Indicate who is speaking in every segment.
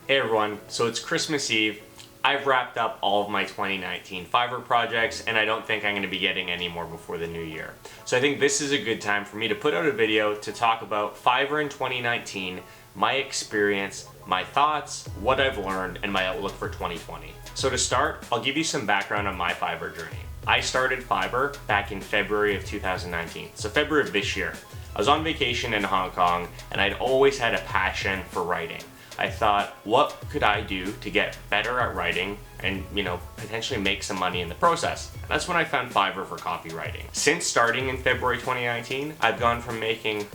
Speaker 1: Hey everyone, so it's Christmas Eve. I've wrapped up all of my 2019 Fiverr projects and I don't think I'm going to be getting any more before the new year. So I think this is a good time for me to put out a video to talk about Fiverr in 2019, my experience, my thoughts, what I've learned, and my outlook for 2020. So to start, I'll give you some background on my Fiverr journey. I started Fiverr back in February of 2019, so February of this year. I was on vacation in Hong Kong and I'd always had a passion for writing. I thought, what could I do to get better at writing and, potentially make some money in the process? And that's when I found Fiverr for copywriting. Since starting in February 2019, I've gone from making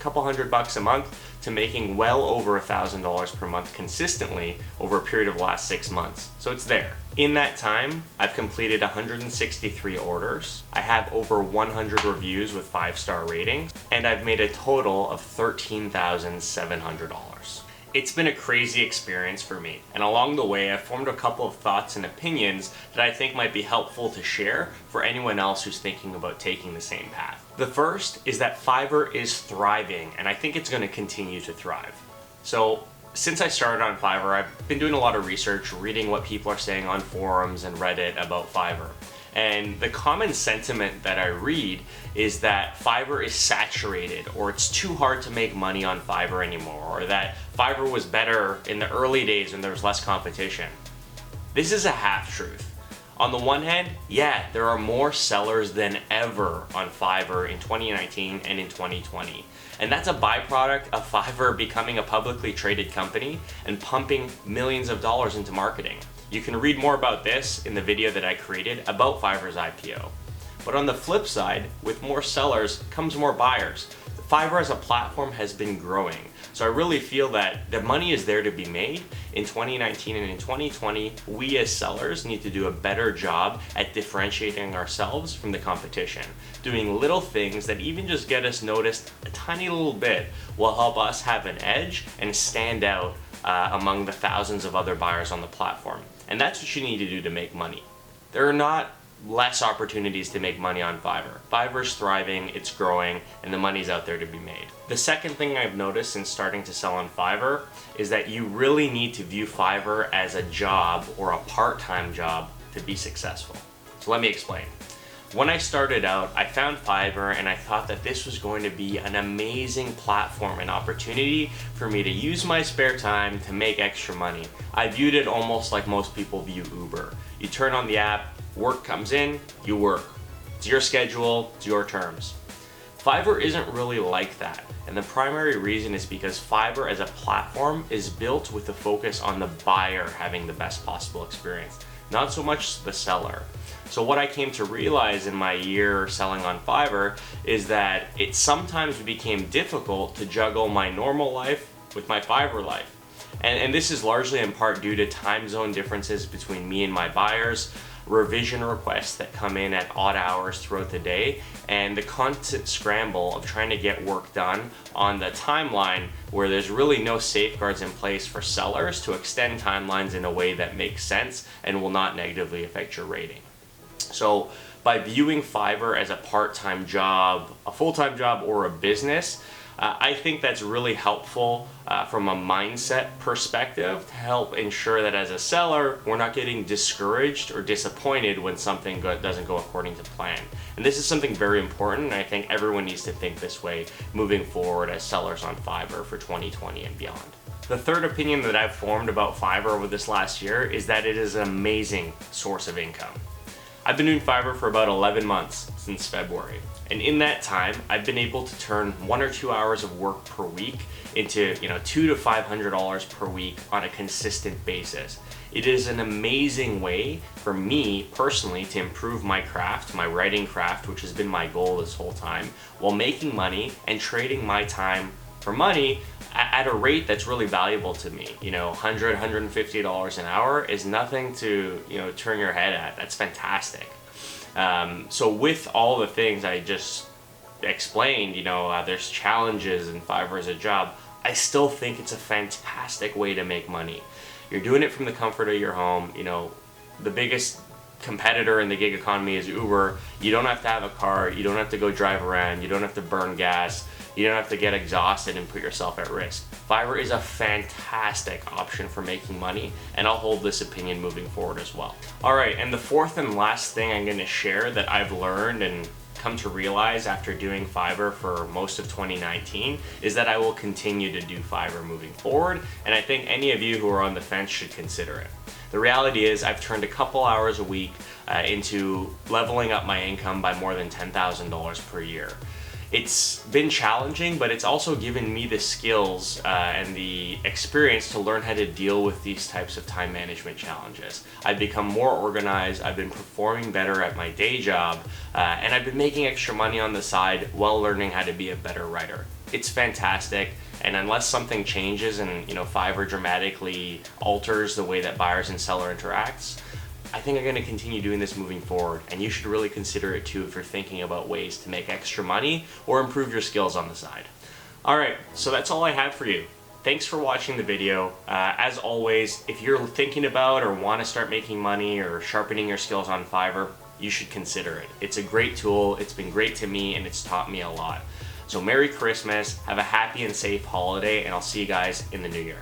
Speaker 1: couple hundred bucks a month to making well over $1,000 per month consistently over a period of the last 6 months. So it's there. In that time, I've completed 163 orders. I have over 100 reviews with 5-star ratings, and I've made a total of $13,700. It's been a crazy experience for me, and along the way I've formed a couple of thoughts and opinions that I think might be helpful to share for anyone else who's thinking about taking the same path. The first is that Fiverr is thriving, and I think it's going to continue to thrive. So since I started on Fiverr, I've been doing a lot of research, reading what people are saying on forums and Reddit about Fiverr. And the common sentiment that I read is that Fiverr is saturated, or it's too hard to make money on Fiverr anymore, or that Fiverr was better in the early days when there was less competition. This is a half-truth. On the one hand, yeah, there are more sellers than ever on Fiverr in 2019 and in 2020. And that's a byproduct of Fiverr becoming a publicly traded company and pumping millions of dollars into marketing. You can read more about this in the video that I created about Fiverr's IPO. But on the flip side, with more sellers comes more buyers. Fiverr as a platform has been growing. So I really feel that the money is there to be made. In 2019 and in 2020, we as sellers need to do a better job at differentiating ourselves from the competition. Doing little things that even just get us noticed a tiny little bit will help us have an edge and stand out among the thousands of other buyers on the platform. And that's what you need to do to make money. There are not less opportunities to make money on Fiverr. Fiverr's thriving, it's growing, and the money's out there to be made. The second thing I've noticed since starting to sell on Fiverr is that you really need to view Fiverr as a job or a part-time job to be successful. So let me explain. When I started out, I found Fiverr and I thought that this was going to be an amazing platform and opportunity for me to use my spare time to make extra money. I viewed it almost like most people view Uber. You turn on the app, work comes in, you work. It's your schedule, it's your terms. Fiverr isn't really like that, and the primary reason is because Fiverr as a platform is built with the focus on the buyer having the best possible experience, not so much the seller. So what I came to realize in my year selling on Fiverr is that it sometimes became difficult to juggle my normal life with my Fiverr life. And this is largely in part due to time zone differences between me and my buyers, revision requests that come in at odd hours throughout the day, and the constant scramble of trying to get work done on the timeline where there's really no safeguards in place for sellers to extend timelines in a way that makes sense and will not negatively affect your rating. So by viewing Fiverr as a part-time job, a full-time job, or a business, I think that's really helpful from a mindset perspective to help ensure that as a seller, we're not getting discouraged or disappointed when something doesn't go according to plan. And this is something very important, and I think everyone needs to think this way moving forward as sellers on Fiverr for 2020 and beyond. The third opinion that I've formed about Fiverr over this last year is that it is an amazing source of income. I've been doing Fiverr for about 11 months since February. And in that time, I've been able to turn 1 or 2 hours of work per week into $200 to $500 per week on a consistent basis. It is an amazing way for me personally to improve my craft, my writing craft, which has been my goal this whole time, while making money and trading my time for money at a rate that's really valuable to me. $100, $150 an hour is nothing to turn your head at. That's fantastic. So with all the things I just explained, there's challenges in Fiverr as a job, I still think it's a fantastic way to make money. You're doing it from the comfort of your home. The biggest competitor in the gig economy is Uber. You don't have to have a car, you don't have to go drive around, you don't have to burn gas. You don't have to get exhausted and put yourself at risk. Fiverr is a fantastic option for making money, and I'll hold this opinion moving forward as well. Alright, and the fourth and last thing I'm going to share that I've learned and come to realize after doing Fiverr for most of 2019 is that I will continue to do Fiverr moving forward, and I think any of you who are on the fence should consider it. The reality is I've turned a couple hours a week into leveling up my income by more than $10,000 per year. It's been challenging, but it's also given me the skills and the experience to learn how to deal with these types of time management challenges. I've become more organized, I've been performing better at my day job, and I've been making extra money on the side while learning how to be a better writer. It's fantastic, and unless something changes and Fiverr dramatically alters the way that buyers and seller interacts, I think I'm going to continue doing this moving forward, and you should really consider it too if you're thinking about ways to make extra money or improve your skills on the side. Alright, so that's all I have for you. Thanks for watching the video. As always, if you're thinking about or want to start making money or sharpening your skills on Fiverr, you should consider it. It's a great tool, it's been great to me, and it's taught me a lot. So Merry Christmas, have a happy and safe holiday, and I'll see you guys in the new year.